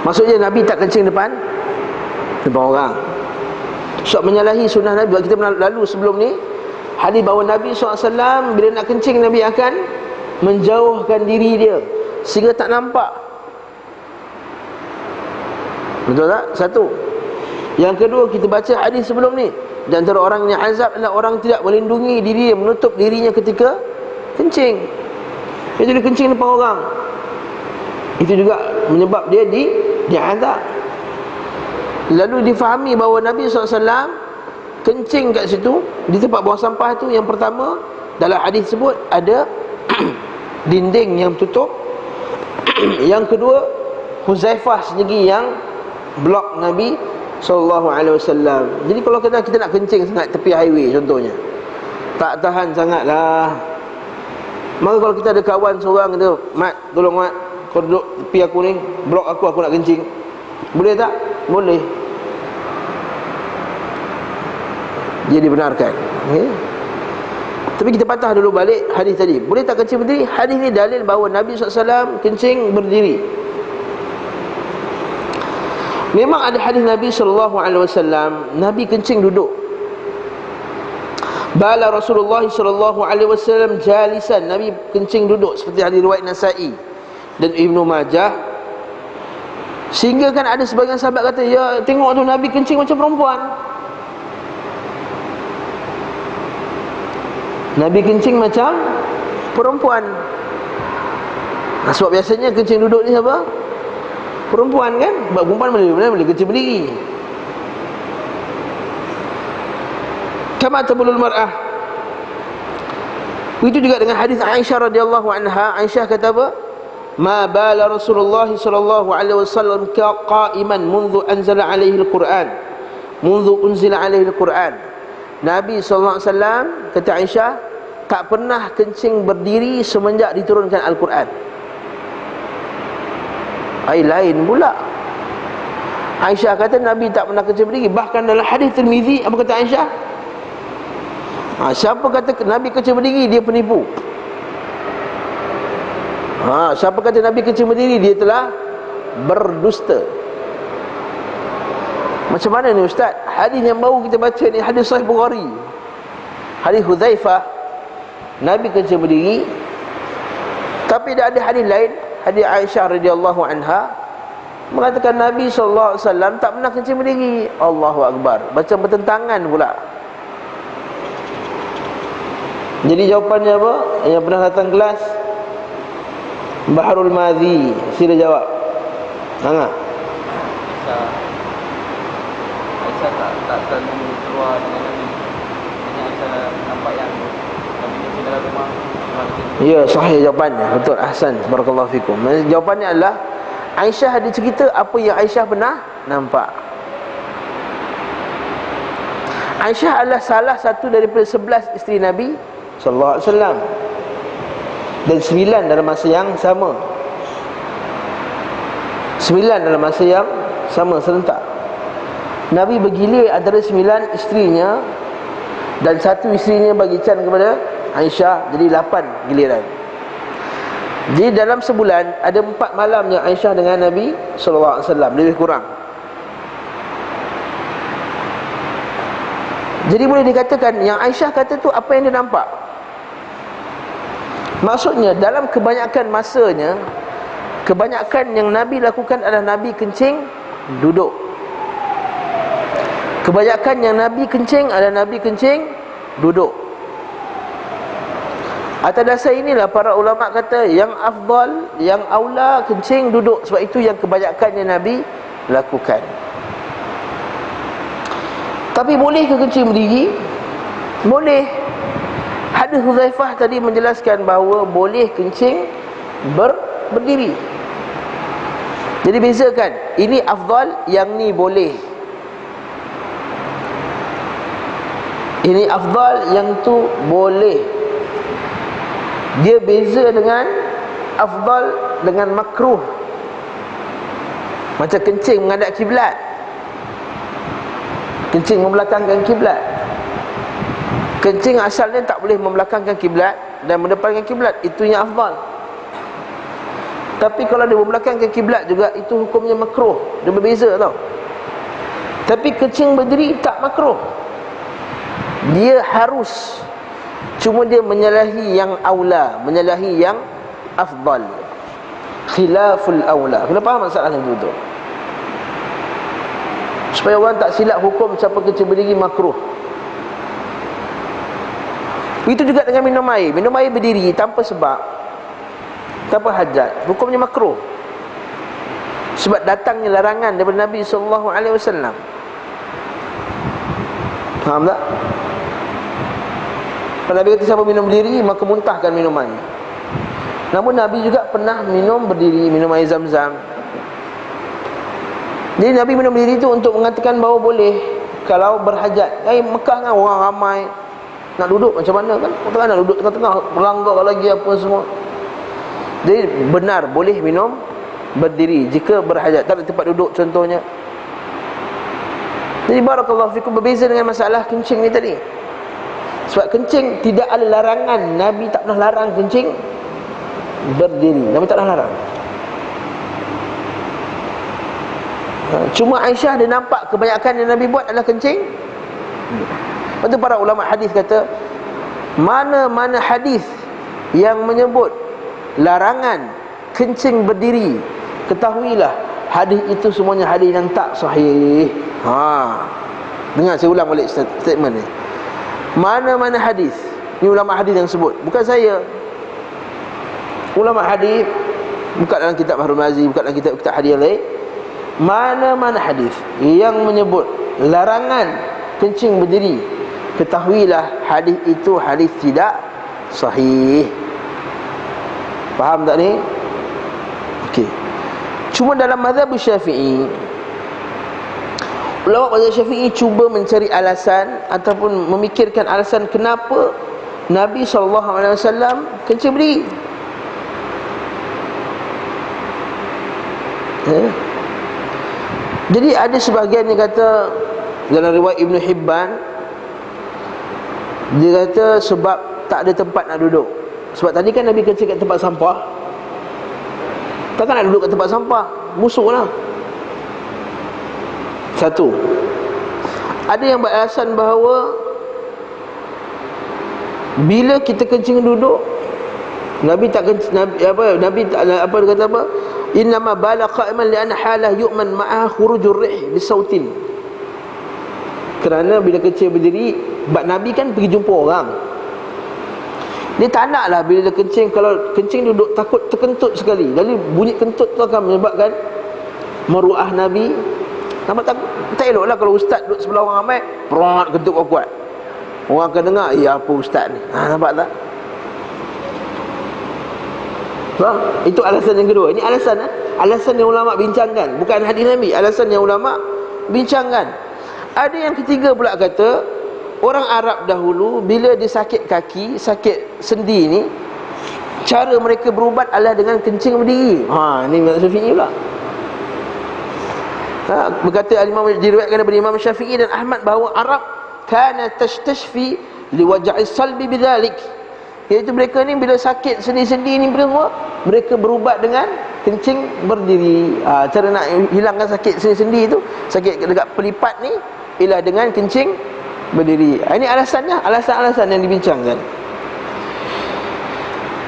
Maksudnya Nabi tak kencing depan orang. Sebab menyalahi sunnah Nabi. Kita pernah lalu sebelum ni hadis bahawa Nabi SAW bila nak kencing, Nabi akan menjauhkan diri dia sehingga tak nampak. Betul tak? Satu. Yang kedua, kita baca hadis sebelum ni, dan antara orang yang azab adalah orang tidak melindungi diri, menutup dirinya ketika kencing. Itu dia kencing depan orang, itu juga menyebab dia diazab. Lalu difahami bahawa Nabi SAW kencing kat situ, di tempat buang sampah tu, yang pertama dalam hadis sebut ada dinding yang tutup. Yang kedua, Huzaifah sendiri yang blok Nabi SAW. Jadi kalau kita nak kencing sangat tepi highway contohnya, tak tahan sangatlah, maka kalau kita ada kawan seorang kata, Mat, tolong Mat, kau duduk tepi aku ni, blok aku nak kencing, boleh tak? Boleh. Dia dibenarkan. Tapi kita patah dulu balik hadis tadi. Boleh tak kencing berdiri? Hadis ni dalil bahawa Nabi SAW kencing berdiri. Memang ada hadis Nabi SAW, Nabi kencing duduk. Bala Rasulullah SAW jalisan, Nabi kencing duduk, seperti hadis riwayat Nasa'i dan Ibnu Majah. Sehingga kan ada sebagian sahabat kata, ya tengok tu Nabi kencing macam perempuan. Nabi kencing macam perempuan. Sebab biasanya kencing duduk ni siapa? Perempuan kan? Sebab perempuan boleh kencing berdiri. Kama tabulul mar'ah. Itu juga dengan hadis Aisyah radhiyallahu anha. Aisyah kata apa? ma bala Rasulullah sallallahu alaihi wasallam qa'iman mundu anzala alaihi al-Quran, mundu unzila alaihi al-Quran. Nabi sallallahu alaihi wasallam, kata Aisyah, tak pernah kencing berdiri semenjak diturunkan Al-Quran. Lain pula. Aisyah kata Nabi tak pernah kencing berdiri. Bahkan dalam hadis Tirmizi, apa kata Aisyah? Siapa kata Nabi kencing berdiri, dia penipu. Siapa kata Nabi kencing berdiri, dia telah berdusta. Macam mana ni Ustaz? Hadis yang baru kita baca ni hadis Sahih Bukhari, hadis Hudzaifah, Nabi kencing berdiri. Tapi ada hadis lain, hadis Aisyah radhiyallahu anha mengatakan Nabi SAW tak pernah kencing berdiri. Allahu Akbar. Macam bertentangan pula. Jadi jawapannya apa? Yang pernah datang kelas Baharul Madhi, sila jawab. Hangat. Aisyah tak terlalu keluar dengan Nabi. Hanya Aisyah nampak yang Nabi kencing dalam rumah. Ya, sahih jawapannya. Betul, ahsan, barakallahu fikum. Jawapannya adalah Aisyah ada cerita apa yang Aisyah pernah nampak. Aisyah adalah salah satu daripada 11 isteri Nabi sallallahu alaihi wasallam, dan 9 dalam masa yang sama. 9 dalam masa yang sama serentak. Nabi bergilir antara 9 isterinya, dan satu isterinya bagi can kepada Aisyah, jadi 8 giliran. Jadi dalam sebulan ada 4 malam yang Aisyah dengan Nabi sallallahu alaihi wasallam, lebih kurang. Jadi boleh dikatakan yang Aisyah kata tu apa yang dia nampak. Maksudnya dalam kebanyakan masanya, kebanyakan yang Nabi lakukan adalah Nabi kencing duduk. Kebanyakan yang Nabi kencing adalah Nabi kencing duduk. Atas dasar inilah para ulama kata yang afdal, yang aula kencing duduk. Sebab itu yang kebanyakan yang Nabi lakukan. Tapi boleh ke kencing berdiri? Boleh. Hadis Hudzaifah tadi menjelaskan bahawa boleh kencing berdiri. Jadi bezakan, ini afdal, yang ni boleh. Ini afdal, yang tu boleh. Dia beza dengan afdal dengan makruh. Macam kencing menghadap kiblat, kencing membelakangkan kiblat. Kencing asalnya tak boleh membelakangkan kiblat dan mendepankan kiblat, itu yang afdal. Tapi kalau dia membelakangkan kiblat juga, itu hukumnya makruh. Dia berbeza tau. Tapi kencing berdiri tak makruh, dia harus. Cuma dia menyalahi yang aula, menyalahi yang afdal, khilaful aula. Kena faham masalahnya tu, supaya orang tak silap hukum siapa kencing berdiri makruh. Itu juga dengan minum air. Minum air berdiri tanpa sebab, tanpa hajat, hukumnya makruh. Sebab datangnya larangan daripada Nabi SAW. Faham tak? Kalau Nabi kata siapa minum berdiri, maka muntahkan minum air. Namun Nabi juga pernah minum berdiri, minum air Zam-Zam. Jadi Nabi minum berdiri itu untuk mengatakan bahawa boleh kalau berhajat. Mekah kan orang ramai, nak duduk macam mana kan? Orang nak duduk tengah-tengah, melanggar lagi apa semua. Jadi benar boleh minum berdiri jika berhajat, tak ada tempat duduk contohnya. Jadi barakallahu fikum, berbeza dengan masalah kencing ni tadi. Sebab kencing tidak ada larangan. Nabi tak pernah larang kencing berdiri. Nabi tak pernah larang. Cuma Aisyah dia nampak kebanyakan yang Nabi buat adalah kencing. Lepas tu para ulama hadis kata, mana-mana hadis yang menyebut larangan kencing berdiri, ketahuilah hadis itu semuanya hadis yang tak sahih. Dengar saya ulang balik statement ni. Mana-mana hadis, ni ulama hadis yang sebut, bukan saya. Ulama hadis, buka dalam kitab Bahrul Mazi, buka dalam kitab hadis yang lain. Mana-mana hadis yang menyebut larangan kencing berdiri, ketahuilah hadis itu hadis tidak sahih. Faham tak ni? Okey. Cuma dalam mazhab Syafi'i, ulama mazhab Syafi'i cuba mencari alasan ataupun memikirkan alasan kenapa Nabi SAW kencing berdiri. Jadi ada sebahagian yang kata, dalam riwayat Ibn Hibban, dia kata sebab tak ada tempat nak duduk. Sebab tadi kan Nabi kencing kat tempat sampah, takkan nak duduk kat tempat sampah, busuk lah. Satu. Ada yang beralasan bahawa bila kita kencing duduk, Nabi tak kencing, Nabi dia kata apa? Innama bala qa'iman li'anna halah yu'man ma'ah khurujur rih bisautin. Kerana bila kencing berdiri, sebab Nabi kan pergi jumpa orang, dia tak nak lah bila dia kencing, kalau kencing duduk takut terkentut sekali. Jadi bunyi kentut tu akan menyebabkan maruah Nabi. Nampak tak elok lah kalau ustaz duduk sebelah orang ramai, perot kentut kuat-kuat, orang akan dengar, ya apa ustaz ni, nampak tak? Faham? Itu alasan yang kedua. Ini alasan yang ulama bincangkan, bukan hadis Nabi, alasan yang ulama bincangkan. Ada yang ketiga pula kata, orang Arab dahulu bila dia sakit kaki, sakit sendi ni, cara mereka berubat adalah dengan kencing berdiri. Ini mazhab Syafi'i pula. Berkata Imam, diriwayatkan daripada Imam Syafi'i dan Ahmad bahawa Arab kana tastashfi liwaj'i salbi bidzalik, iaitu mereka ni bila sakit sendi-sendi ni mereka berubat dengan kencing berdiri. Cara nak hilangkan sakit sendi-sendi tu, sakit dekat pelipat ni, ialah dengan kencing berdiri. Ini alasannya, alasan-alasan yang dibincangkan.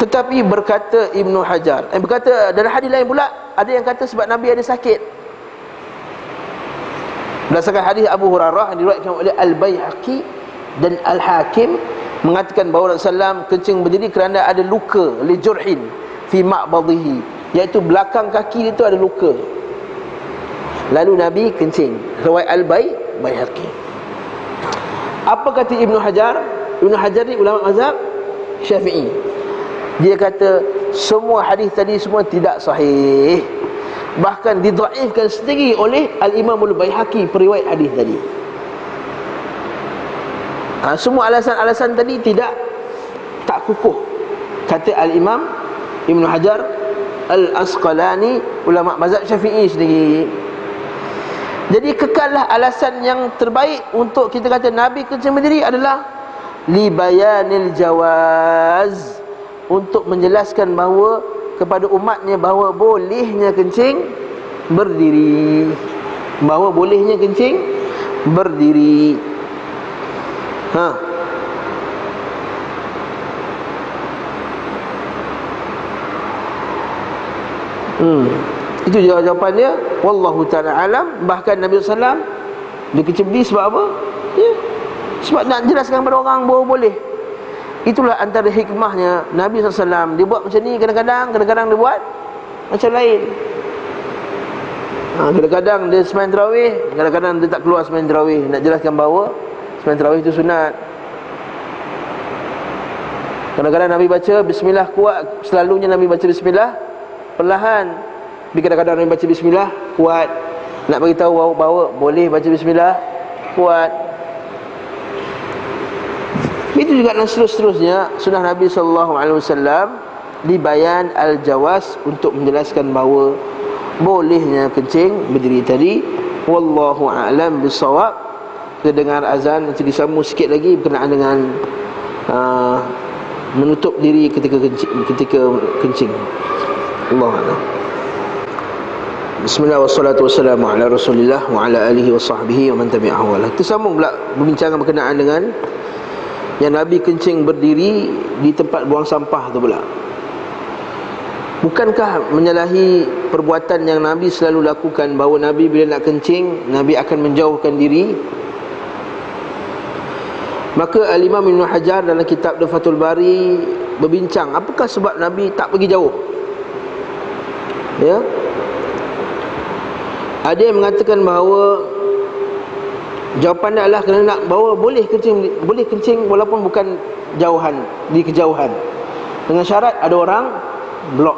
Tetapi berkata Ibnu Hajar, berkata dalam hadis lain pula, ada yang kata sebab Nabi ada sakit. Berdasarkan hadis Abu Hurairah yang diriwayatkan oleh Al-Baihaqi dan Al-Hakim, mengatakan bahawa Rasulullah SAW kencing berdiri kerana ada luka, li jurhin fi ma'badhihi, iaitu belakang kaki itu ada luka, lalu Nabi kencing. Riwayat Al-Baihaqi. Apa kata Ibnu Hajar? Ibnu Hajar ni ulama mazhab Syafi'i. Dia kata semua hadis tadi semua tidak sahih, bahkan didhaifkan sendiri oleh Al-Imam Al-Baihaqi periwayat hadis tadi. Semua alasan-alasan tadi tak kukuh, kata Al-Imam Ibn Hajar Al-Asqalani, ulama mazhab Syafi'i sendiri. Jadi kekallah alasan yang terbaik untuk kita kata Nabi kencing berdiri adalah li bayanil jawaz, untuk menjelaskan bahawa kepada umatnya bahawa bolehnya kencing berdiri, bahawa bolehnya kencing berdiri. Itu jawapan dia. Wallahu ta'ala alam. Bahkan Nabi SAW dia kencing berdiri sebab apa? Sebab nak jelaskan kepada orang bahawa boleh. Itulah antara hikmahnya Nabi SAW. Dia buat macam ni kadang-kadang dia buat macam lain. Kadang-kadang dia sembahyang tarawih, kadang-kadang dia tak keluar sembahyang tarawih, nak jelaskan bahawa sembahyang tarawih itu sunat. Kadang-kadang Nabi baca bismillah kuat, selalunya Nabi baca bismillah perlahan. Tapi kadang-kadang Nabi baca bismillah kuat, nak bagi tahu bahawa boleh baca bismillah kuat. Itu juga dan seterusnya sunnah Nabi SAW di bayan al-jawaz, untuk menjelaskan bahawa bolehnya kencing berdiri tadi. Wallahu a'lam bisawab. Kita dengar azan, nanti disambung sikit lagi berkenaan dengan menutup diri ketika kencing. Allahu a'lam. Bismillah wassalatu wassalamu ala Rasulillah wa ala alihi wa sahbihi wa man tabi'ahu. Kita sambung pula perbincangan berkenaan dengan yang Nabi kencing berdiri di tempat buang sampah tu pula. Bukankah menyalahi perbuatan yang Nabi selalu lakukan, bahawa Nabi bila nak kencing, Nabi akan menjauhkan diri? Maka Al-Imam Ibn Hajar dalam kitab Fathul Bari berbincang, apakah sebab Nabi tak pergi jauh? Ya, ada yang mengatakan bahawa jawapannya adalah kerana nak bahawa boleh kencing walaupun bukan jauhan, di kejauhan, dengan syarat ada orang blok.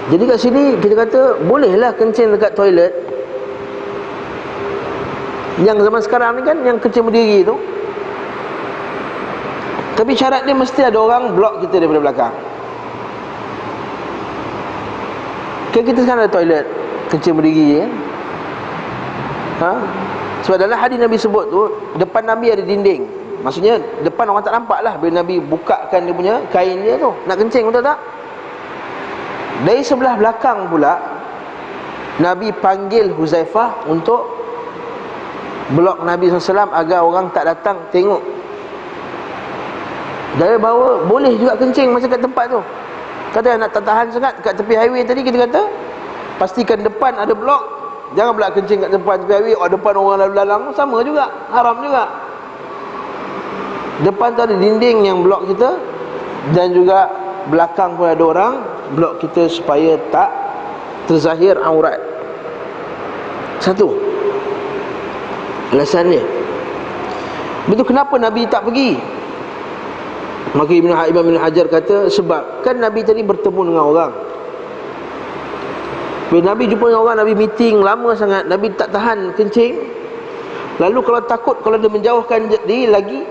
Jadi kat sini kita kata bolehlah kencing dekat toilet. Yang zaman sekarang ni kan yang kencing berdiri tu, tapi syarat dia mesti ada orang blok kita daripada belakang. Kan kita sekarang ada toilet kencing berdiri Sebab dalam hadis Nabi sebut tu, depan Nabi ada dinding. Maksudnya depan orang tak nampak lah bila Nabi bukakan dia punya kain dia tu nak kencing, betul tak? Dari sebelah belakang pula Nabi panggil Huzaifah untuk blok Nabi SAW agar orang tak datang tengok. Dari bawah boleh juga kencing macam kat tempat tu. Kata nak tak tahan sangat kat tepi highway tadi, kita kata pastikan depan ada blok. Jangan pula kencing kat depan tepi highway, depan orang lalu lalang, sama juga, haram juga. Depan tu ada dinding yang blok kita, dan juga belakang pun ada orang blok kita supaya tak terzahir aurat. Satu alasannya. Betul, kenapa Nabi tak pergi? Maka Imam Ibn Hajar kata, sebab kan Nabi tadi bertemu dengan orang. Bila Nabi jumpa dengan orang, Nabi meeting lama sangat, Nabi tak tahan kencing. Lalu kalau takut, kalau dia menjauhkan diri lagi,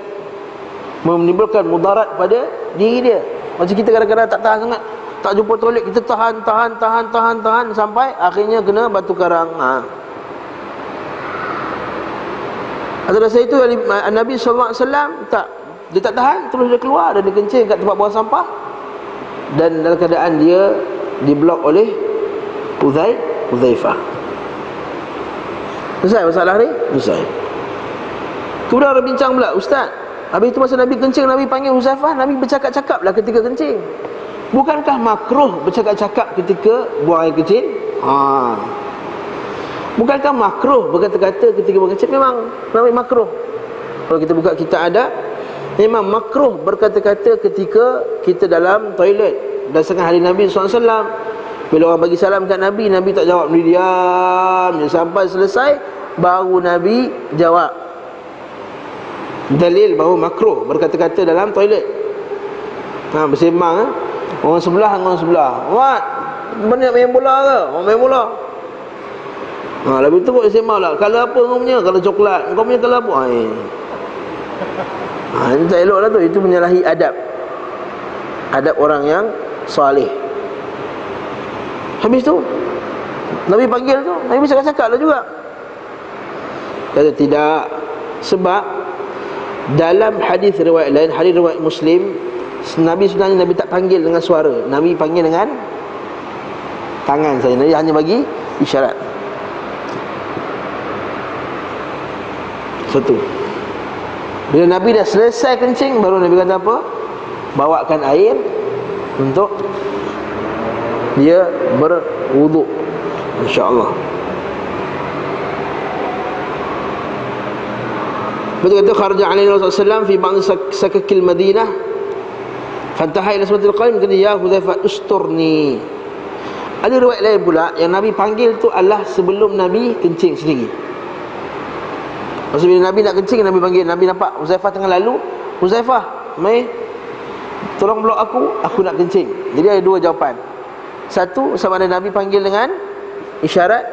menimbulkan mudarat pada diri dia. Macam kita kadang-kadang tak tahan sangat, tak jumpa toilet, kita tahan sampai akhirnya kena batu karang. Atas dasar itu Nabi SAW tak, dia tak tahan, terus dia keluar dan dia kencing kat tempat buang sampah. Dan dalam keadaan dia diblok oleh Huzaifah. Selesai masalah ni? Selesai. Kemudian orang bincang pula, Ustaz, habis itu masa Nabi kencing, Nabi panggil Huzaifah, Nabi bercakap-cakap lah ketika kencing. Bukankah makruh bercakap-cakap ketika buang air kecil? Bukankah makruh berkata-kata ketika buang air kecil? Memang makruh. Kalau kita buka kitab adab, memang makruh berkata-kata ketika kita dalam toilet. Berdasarkan hadis Nabi SAW, bila orang bagi salam kat Nabi, Nabi tak jawab, Nabi diam je sampai selesai, baru Nabi jawab. Dalil bahawa makruh berkata-kata dalam toilet. Bersembang orang sebelah dengan orang sebelah. Mat, banyak main bola ke? Orang main bola. Lebih teruk dia sembang lah, kalau apa kau punya? Kalau coklat, kau punya kalau apa? Ini tak elok lah tu. Itu menyalahi adab orang yang soleh. Habis tu Nabi panggil tu, Nabi cakap-cakap lah juga. Kata tidak. Sebab dalam hadis riwayat lain, hadis riwayat Muslim, Nabi sebenarnya Nabi tak panggil dengan suara, Nabi panggil dengan tangan saja. Nabi hanya bagi isyarat. Satu. Bila Nabi dah selesai kencing, baru Nabi kata apa? Bawakan air untuk dia berwuduk, insya-Allah. Betul kata kharaja alaihi Rasulullah fi ba'd sakakil Madinah fantaha ila sabtil qaim, kata ya Huzaifah usturni. Ada riwayat lain pula yang Nabi panggil tu adalah sebelum Nabi kencing sendiri. Maksudnya bila Nabi nak kencing, Nabi panggil. Nabi nampak Huzaifah tengah lalu, Huzaifah, mai tolong blok aku nak kencing. Jadi ada dua jawapan. Satu, sama ada Nabi panggil dengan isyarat.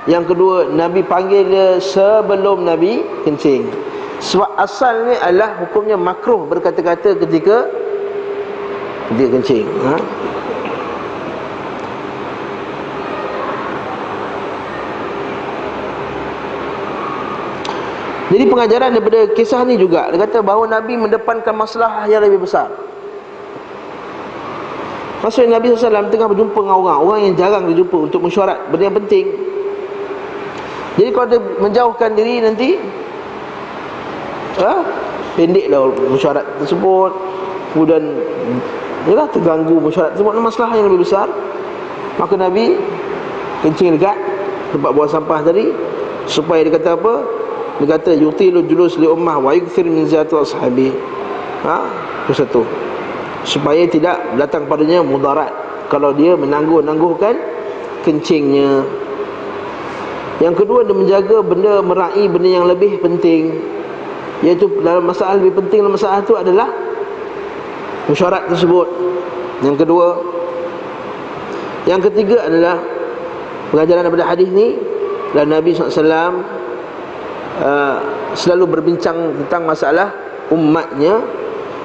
Yang kedua, Nabi panggil dia sebelum Nabi kencing. Sebab asalnya adalah hukumnya makruh berkata-kata ketika dia kencing. Jadi pengajaran daripada kisah ni juga, dia kata bahawa Nabi mendepankan masalah yang lebih besar. Maksudnya Nabi SAW tengah berjumpa dengan orang yang jarang dia jumpa untuk mesyuarat benda yang penting. Jadi kalau dia menjauhkan diri nanti pendeklah mesyuarat tersebut, kemudian terganggu mesyuarat tersebut, masalah yang lebih besar. Maka Nabi kencing dekat tempat buang sampah tadi, supaya dia kata apa? Dia kata yutilu julus li ummah wa yukthir min ziyarati ashabi. Itu satu, supaya tidak datang padanya mudarat kalau dia menangguh-nangguhkan kencingnya. Yang kedua, dia menjaga benda, meraih benda yang lebih penting, iaitu dalam masalah lebih penting dalam masalah itu adalah mesyuarat tersebut. Yang kedua, Yang ketiga adalah pengajaran daripada hadis ni, dan Nabi SAW selalu berbincang tentang masalah umatnya,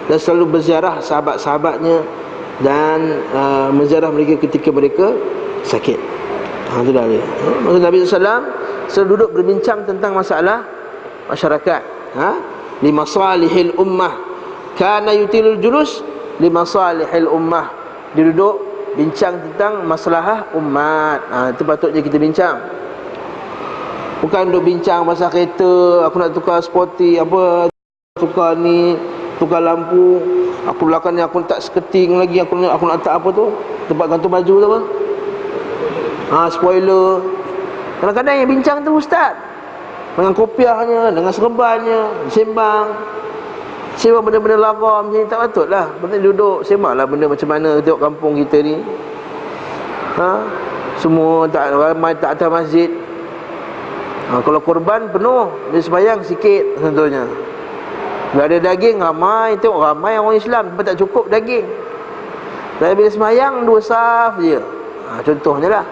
dan selalu berziarah sahabat-sahabatnya, dan menziarah mereka ketika mereka sakit. Itu dah dia. Maka Nabi SAW selalu duduk berbincang tentang masalah masyarakat, limasalihil ummah. Kana yutilul julus limasalihil ummah. Dia duduk bincang tentang masalah umat. Itu patutnya kita bincang. Bukan duduk bincang pasal kereta, aku nak tukar sporty, apa, tukar ni, tukar lampu, aku belakang ni aku letak skirting lagi, aku nak letak apa tu, tempat gantung baju tu apa, spoiler. Kadang-kadang yang bincang tu ustaz, dengan kopiahnya, dengan serbannya, sembang benda-benda lara macam ni, tak patut lah. Betul duduk sembang lah benda macam mana tengok kampung kita ni. Semua tak ramai, tak atas masjid. Kalau korban penuh, dia sembahyang sikit contohnya. Bila ada daging ramai, tengok ramai orang Islam, tapi tak cukup daging. Dan bila sembahyang 2 saf je. Contohnya lah.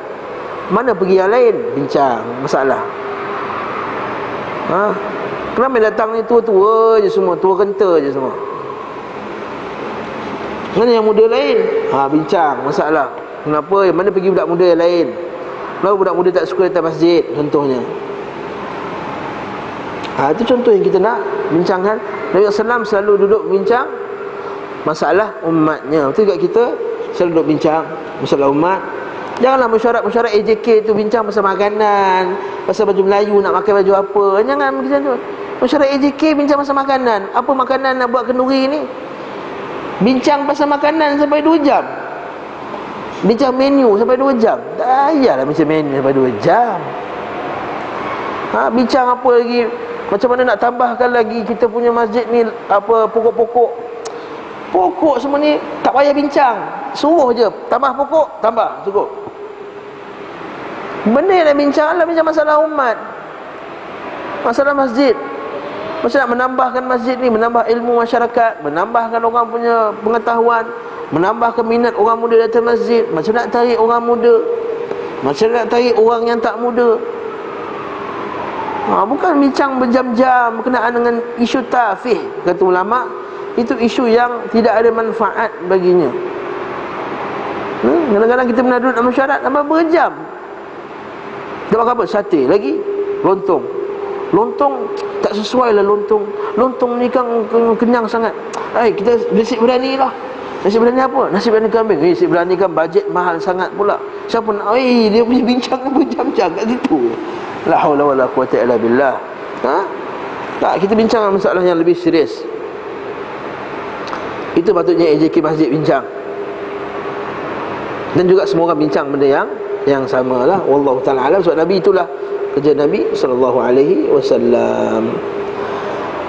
Mana pergi yang lain? Bincang masalah. Kenapa yang datang ni tua-tua je semua, tua renta je semua. Mana yang muda lain? Bincang masalah. Kenapa? Mana pergi budak muda yang lain? Kenapa budak muda tak suka datang masjid? Contohnya. Itu contoh yang kita nak bincangkan. Nabi SAW selalu duduk bincang masalah umatnya. Betul tak kita selalu duduk bincang masalah umat. Janganlah mesyuarat AJK tu bincang pasal makanan, pasal baju Melayu nak pakai baju apa. Jangan macam tu. Mesyuarat AJK bincang pasal makanan. Apa makanan nak buat kenduri ni? Bincang pasal makanan sampai 2 jam. Bincang menu sampai 2 jam. Tak payahlah bincang menu sampai 2 jam. Bincang apa lagi? Macam mana nak tambahkan lagi kita punya masjid ni, apa, pokok semua ni tak payah bincang. Suruh je tambah pokok, tambah, cukup. Benda yang nak bincang adalah bincang masalah umat, masalah masjid. Macam nak menambahkan masjid ni, menambah ilmu masyarakat, menambahkan orang punya pengetahuan, menambahkan minat orang muda datang masjid. Macam nak tarik orang muda, macam nak tarik orang yang tak muda. Bukan bincang berjam-jam berkenaan dengan isu tafih, kata ulama. Itu isu yang tidak ada manfaat baginya. Kadang-kadang kita pernah duduk dalam syarat sampai berjam. Tak makan apa? Sate lagi, lontong. Lontong tak sesuai lah lontong. Lontong ni kan kenyang sangat. Kita nasi berani lah. Nasi berani apa? Nasi berani kambing. Nasi berani kan bajet mahal sangat pula. Siapa nak? Dia punya bincang berjam-jam kat situ. La haula wala quwata illa billah. Tak, kita bincang masalah yang lebih serius. Itu patutnya AJK Masjid bincang. Dan juga semua orang bincang benda yang samalah. Wallahu ta'ala alam. Sebab Nabi itulah kerja Nabi sallallahu alaihi wasallam.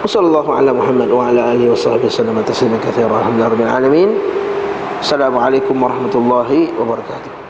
Wassallallahu ala Muhammad wa ala alihi washabbihi wasallam tasliman katsiran. Alhamdulillahirabbil alamin. Assalamualaikum warahmatullahi wabarakatuh.